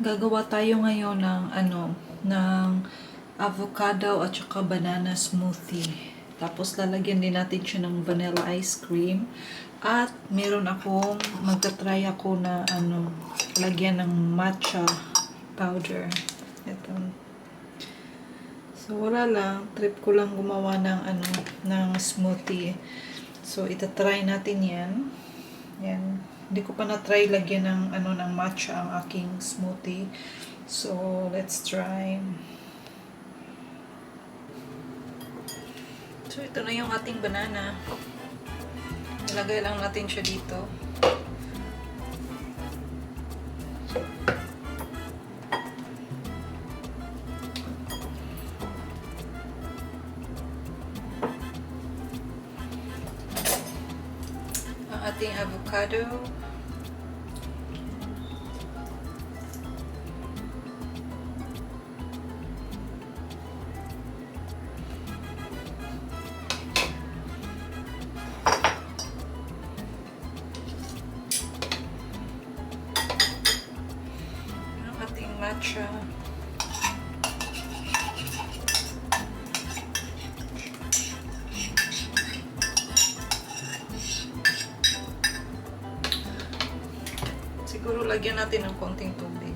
Gagawa tayo ngayon ng ng avocado at saka banana smoothie. Tapos lalagyan din natin siya ng vanilla ice cream. At meron akong magta-try ako na lagyan ng matcha powder. Ito. So wala lang, trip ko lang gumawa ng ng smoothie. So ita-try natin 'yan. Yan. Hindi ko pa na-try lagyan ng ng matcha ang aking smoothie. So, let's try. So, ito na yung ating banana. Ilagay lang natin siya dito. Ang ating avocado. Macha. Siguro lagyan natin ng konting tubig.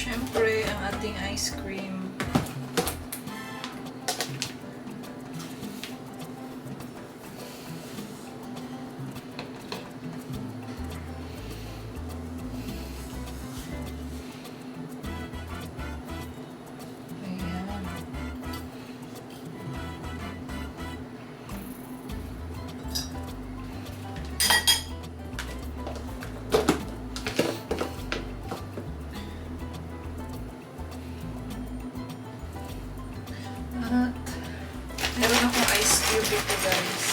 Siyempre, ang ating ice cream. Ayan. At meron akong ice cube dito, guys.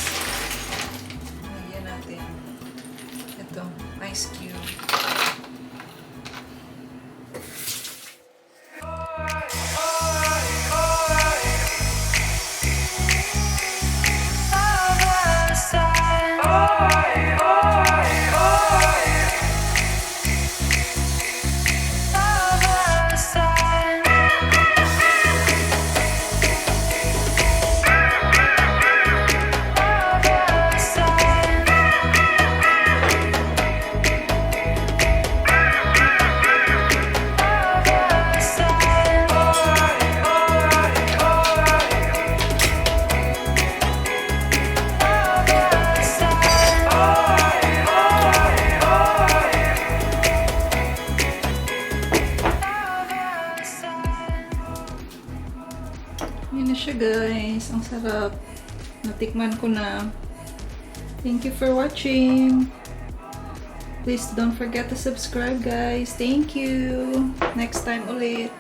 Lagyan natin. Ito, ice cube. Yan na siya, guys. Ang sarap. Natikman ko na. Thank you for watching. Please don't forget to subscribe, guys. Thank you. Next time ulit.